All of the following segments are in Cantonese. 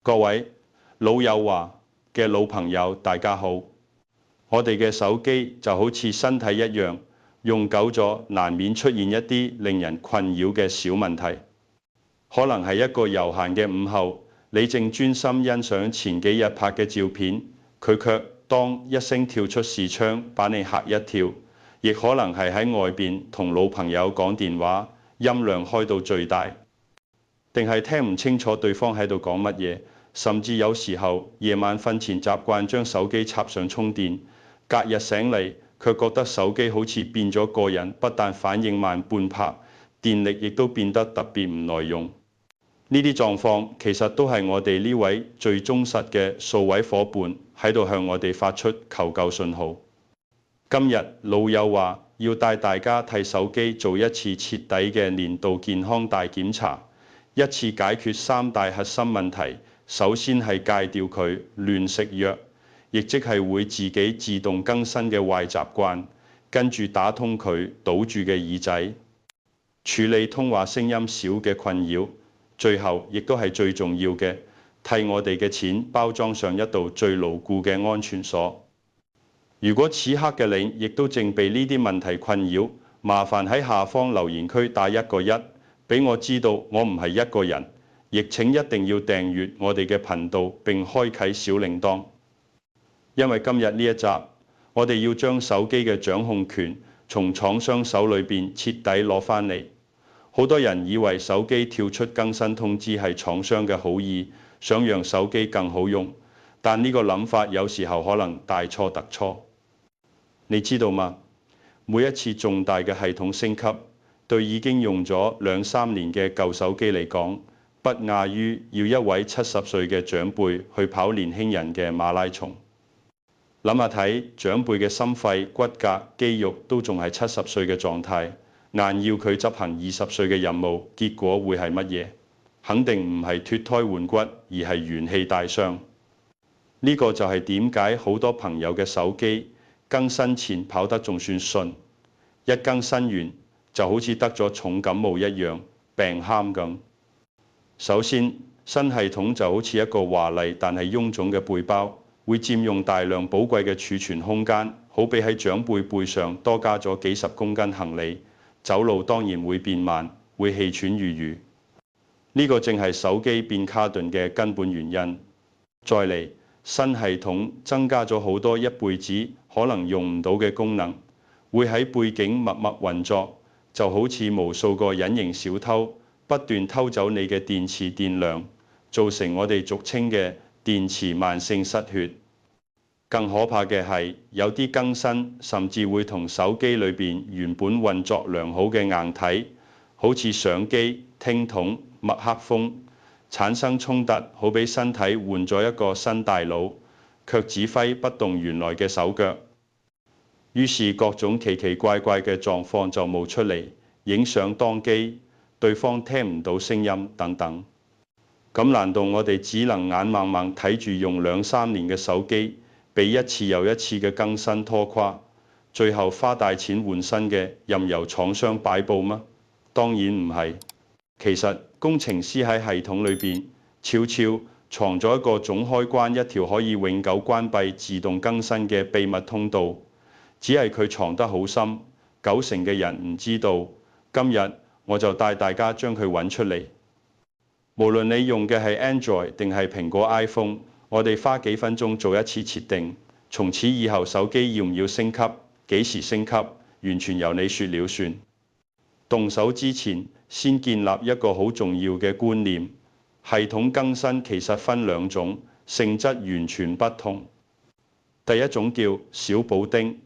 各位老友話嘅老朋友，大家好。我哋嘅手機就好似身體一樣，用久咗難免出現一啲令人困擾嘅小問題。可能係一個悠閒嘅午後，你正專心欣賞前幾日拍嘅照片，佢卻當一聲跳出視窗，把你嚇一跳。亦可能係喺外邊同老朋友講電話，音量開到最大，定係聽唔清楚對方喺度講乜嘢，甚至有時候夜晚瞓前習慣將手機插上充電，隔日醒嚟卻覺得手機好似變咗個人，不但反應慢半拍，電力亦都變得特別唔耐用。呢啲狀況其實都係我哋呢位最忠實嘅數位夥伴喺度向我哋發出求救信號。今日老友話要帶大家替手機做一次徹底嘅年度健康大檢查，一次解決3大核心問題。首先係戒掉佢亂食藥，亦即係會自己自動更新嘅壞習慣，跟住打通佢堵住嘅耳仔，處理通話聲音少嘅困擾，最後亦都係最重要嘅，替我哋嘅錢包裝上一道最牢固嘅安全鎖。如果此刻嘅你亦都正被呢啲問題困擾，麻煩喺下方留言區打1個1，俾我知道我唔係一個人。亦請一定要訂閱我哋嘅頻道並開啟小鈴鐺，因為今日呢一集，我哋要將手機嘅掌控權從廠商手裏邊徹底攞返嚟。好多人以為手機跳出更新通知係廠商嘅好意，想讓手機更好用，但呢個諗法有時候可能大錯特錯。你知道嗎？每一次重大嘅系統升級，對已經用咗2-3年嘅舊手機嚟講，不亞於要一位70歲嘅長輩去跑年輕人嘅馬拉松。諗下睇，長輩嘅心肺、骨骼、肌肉都仲係70歲嘅狀態，硬要佢執行20歲嘅任務，結果會係乜嘢？肯定唔係脫胎換骨，而係元氣大傷。呢個就係點解好多朋友嘅手機更新前跑得仲算順，一更新完就好似得咗重感冒一樣，病喊咁。首先，新系統就好似一個華麗但係臃腫嘅背包，會佔用大量寶貴嘅儲存空間，好比喺長輩背上多加咗幾十公斤行李，走路當然會變慢，會氣喘如虞。呢個正係手機變卡頓嘅根本原因。再嚟，新系統增加咗好多一輩子可能用唔到嘅功能，會喺背景默默運作，就好似無數個隱形小偷，不斷偷走你嘅電池電量，造成我哋俗稱嘅電池慢性失血。更可怕嘅係，有啲更新甚至會同手機裏邊原本運作良好嘅硬體，好似相機、聽筒、麥克風，產生衝突，好比身體換咗一個新大腦，卻指揮不動原來嘅手腳。於是各種奇奇怪怪嘅狀況就冒出嚟，影相當機，對方聽唔到聲音等等。咁難道我哋只能眼盲盲睇住用2-3年嘅手機，被一次又一次嘅更新拖垮，最後花大錢換新嘅，任由廠商擺佈嗎？當然唔係。其實工程師喺系統裏邊悄悄藏咗一個總開關，一條可以永久關閉自動更新嘅秘密通道，只係佢藏得好深，90%嘅人唔知道。今日我就帶大家將佢揾出嚟。無論你用嘅係 Android 定係蘋果 iPhone， 我哋花幾分鐘做一次設定，從此以後手機要唔要升級，幾時升級，完全由你說了算。動手之前，先建立一個好重要嘅觀念，系統更新其實分2種，性質完全不同。第一種叫小補丁，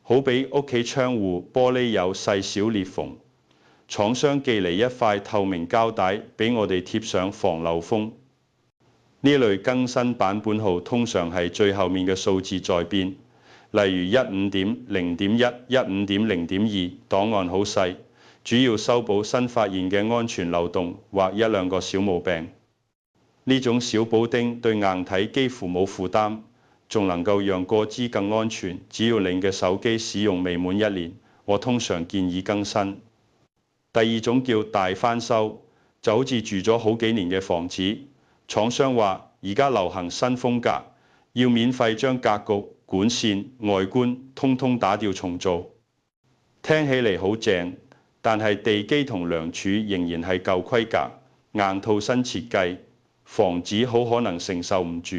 好比屋企窗戶玻璃有細小裂縫，廠商寄嚟一塊透明膠帶俾我哋貼上防漏風。呢類更新版本號通常係最後面嘅數字在變，例如 15.0.1、15.0.2， 檔案好細，主要修補新發現嘅安全漏洞或1-2個小毛病。呢種小補丁對硬體幾乎冇負擔，仲能夠讓個資更安全。只要你嘅手機使用未滿1年，我通常建議更新。第二種叫大翻修，就好似住咗好幾年嘅房子，廠商話而家流行新風格，要免費將格局、管線、外觀通通打掉重做。聽起嚟好正，但係地基同梁柱仍然係舊規格，硬套新設計，房子好可能承受唔住。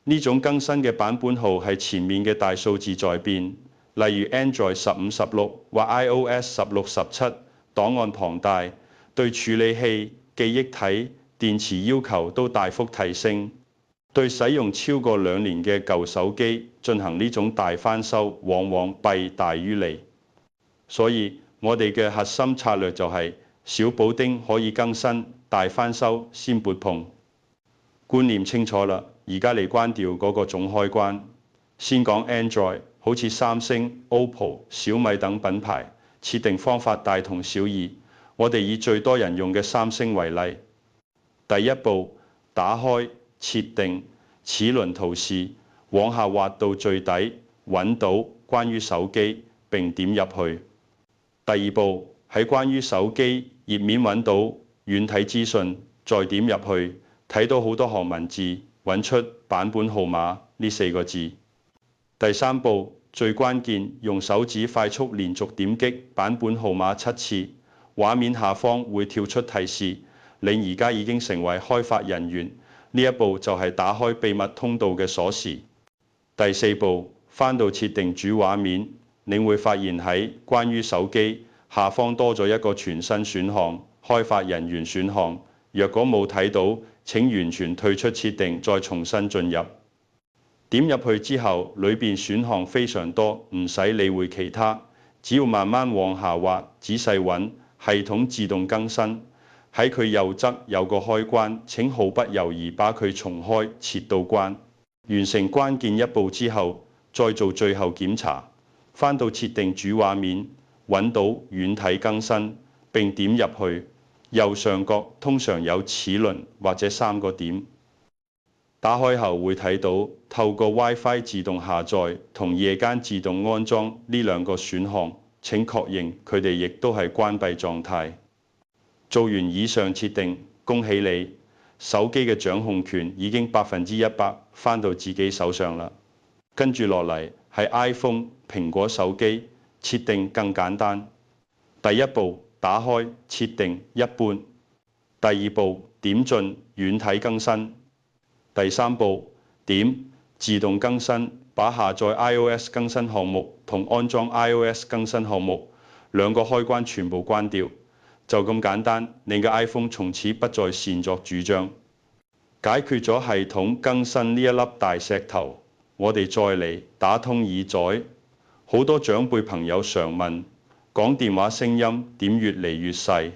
呢種更新嘅版本號係前面嘅大數字在變，例如 Android 15、16或 iOS 16、17，檔案龐大，對處理器、記憶體、電池要求都大幅提升。對使用超過2年嘅舊手機進行呢種大翻修，往往弊大於利。所以我哋嘅核心策略就係小補丁可以更新，大翻修先撥碰。觀念清楚啦，而家嚟關掉嗰個總開關。先講 Android， 好似三星、OPPO、小米等品牌，設定方法大同小異。我哋以最多人用嘅三星為例。第一步，打開設定齒輪圖示，往下滑到最底，揾到關於手機並點入去。第二步，喺關於手機頁面揾到軟體資訊，再點入去，睇到好多行文字，揾出版本號碼呢4個字。第三步，最關鍵，用手指快速連續點擊版本號碼7次，畫面下方會跳出提示，你而家已經成為開發人員。呢一步就係打開秘密通道嘅鎖匙。第四步，返到設定主畫面，你會發現喺關於手機下方多咗一個全新選項，開發人員選項。若果冇睇到，請完全退出設定，再重新進入。點入去之後，裏邊選項非常多，唔使理會其他，只要慢慢往下滑，仔細揾，系統自動更新。喺佢右側有個開關，請毫不猶豫把佢重開，設到關。完成關鍵一步之後，再做最後檢查。返到設定主畫面，揾到軟體更新，並點入去。右上角通常有齒輪或者3個點。打開後會睇到透過 WiFi 自動下載同夜間自動安裝呢2個選項，請確認佢哋亦都係關閉狀態。做完以上設定，恭喜你，手機嘅掌控權已經100%返到自己手上啦。跟住落嚟係 iPhone 蘋果手機設定更簡單。第一步，打開設定一般。第二步，點進軟體更新。第三步，點自動更新，把下載 iOS 更新項目同安裝 iOS 更新項目2個開關全部關掉。就咁簡單，你嘅 iPhone 從此不再擅作主張。解決咗系統更新呢一粒大石頭，我哋再嚟打通耳仔。好多長輩朋友常問，講電話聲音點越嚟越細？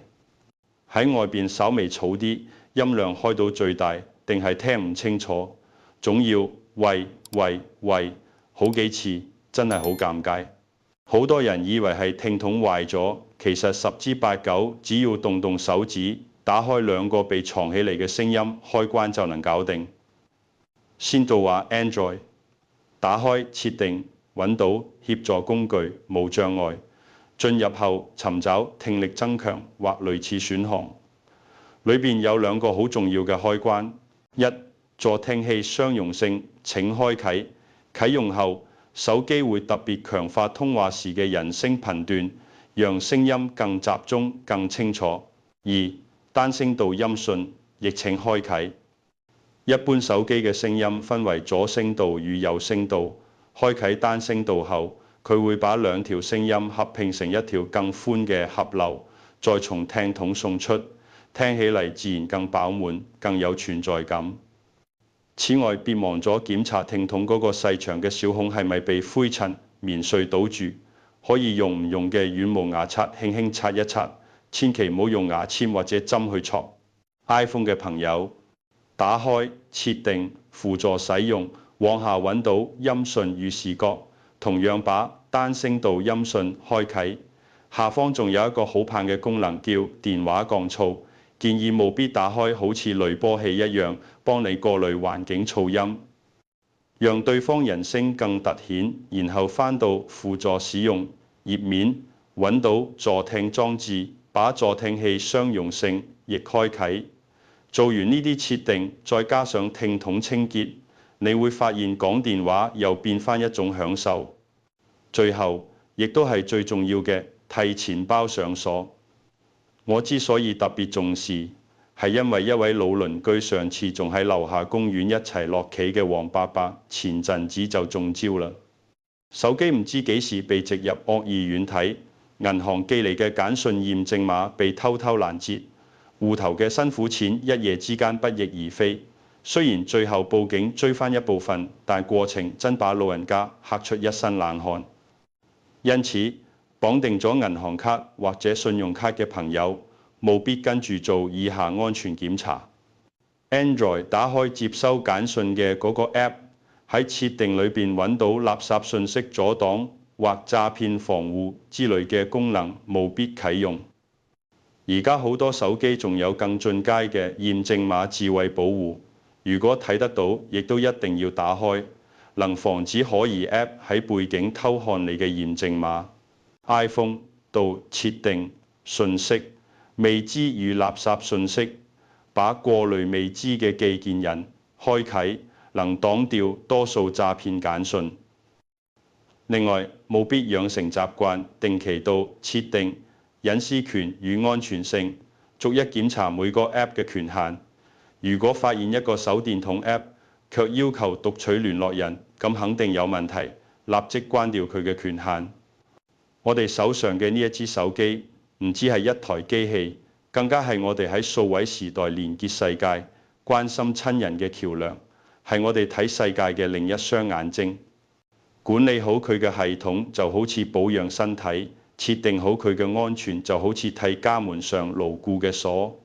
喺外邊稍微嘈啲，音量開到最大，定係聽唔清楚？總要喂喂喂好幾次，真係好尷尬。好多人以為係聽筒壞咗，其實10之8九，只要動動手指，打開2個被藏起嚟嘅聲音開關就能搞定。先到話 Android， 打開設定，揾到協助工具無障礙，進入後尋找聽力增強或類似選項。裏邊有2個好重要嘅開關，一助聽器相容性請開啟，啟用後手機會特別強化通話時嘅人聲頻段，讓聲音更集中更清楚。二單聲道音訊亦請開啟。一般手機嘅聲音分為左聲道與右聲道，開啟單聲道後，佢會把2條聲音合併成一條更寬嘅合流，再從聽筒送出，聽起嚟自然更飽滿，更有存在感。此外，別忘咗檢查聽筒嗰個細長嘅小孔係咪被灰塵、棉絮堵住，可以用唔用嘅軟毛牙刷輕輕刷一刷，千祈唔好用牙籤或者針去戳。iPhone 嘅朋友，打開設定輔助使用，往下揾到音訊與視覺，同樣把單聲道音訊開啟。下方仲有一個好棒嘅功能叫電話降噪，建議務必打開好似濾波器一樣，幫你過濾環境噪音，讓對方人聲更突顯。然後返到輔助使用頁面，揾到助聽裝置，把助聽器相容性亦開啟。做完呢啲設定，再加上聽筒清潔，你會發現講電話又變返一種享受。最後，亦都係最重要嘅，替錢包上鎖。我之所以特別重視，係因為一位老鄰居上次仲喺樓下公園一齊落棋嘅黃伯伯，前陣子就中招啦。手機唔知幾時被植入惡意軟體，銀行寄嚟嘅簡訊驗證碼被偷攔截，戶頭嘅辛苦錢一夜之間不翼而飛。雖然最後報警追返一部分，但過程真把老人家嚇出一身冷汗。因此，綁定咗銀行卡或者信用卡嘅朋友，務必跟住做以下安全檢查。Android 打開接收簡訊嘅嗰個 App， 喺設定裏邊揾到垃圾信息阻擋或詐騙防護之類嘅功能，務必啟用。而家好多手機仲有更進階嘅驗證碼智慧保護，如果睇得到，亦都一定要打開，能防止可疑 App 喺背景偷看你嘅驗證碼。iPhone 到設定信息未知與垃圾信息，把過濾未知嘅寄件人開啟，能擋掉多數詐騙簡訊。另外，務必養成習慣，定期到設定隱私權與安全性，逐一檢查每個 App 嘅權限。如果發現一個手電筒 App 卻要求讀取聯絡人，咁肯定有問題，立即關掉佢嘅權限。我哋手上嘅呢一支手機唔止係一台機器，更加係我哋喺數位時代連結世界、關心親人嘅橋樑，係我哋睇世界嘅另一雙眼睛。管理好佢嘅系統就好似保養身體，設定好佢嘅安全就好似替家門上牢固嘅鎖。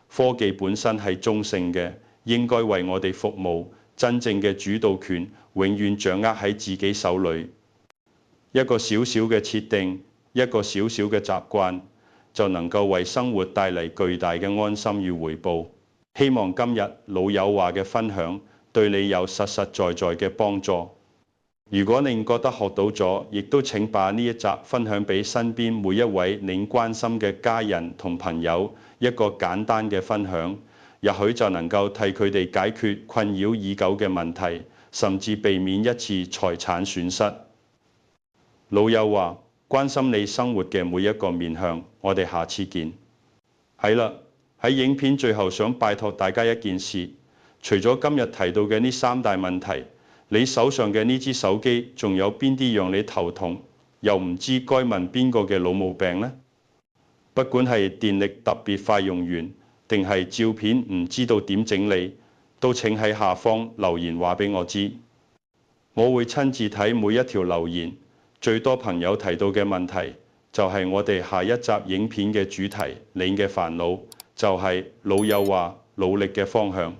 科技本身係中性嘅，應該為我哋服務，真正嘅主導權永遠掌握喺自己手裏。一個小小嘅設定，一個小小嘅習慣，就能夠為生活帶嚟巨大嘅安心與回報。希望今日老友話嘅分享對你有實實在在嘅幫助。如果你覺得學到咗，亦都請把呢一集分享俾身邊每一位你關心嘅家人同朋友，一個簡單嘅分享，也許就能夠替佢哋解決困擾已久嘅問題，甚至避免一次財產損失。老友話，關心你生活嘅每一個面向，我哋下次見。係啦，喺影片最後想拜託大家一件事，除咗今日提到嘅呢三大問題，你手上嘅呢支手機仲有邊啲讓你頭痛，又唔知該問邊個嘅老毛病呢？不管係電力特別快用完，定係照片唔知道點整理，都請喺下方留言話俾我知。我會親自睇每一條留言。最多朋友提到嘅問題，就係我哋下一集影片嘅主題，你嘅煩惱就係老友話努力嘅方向。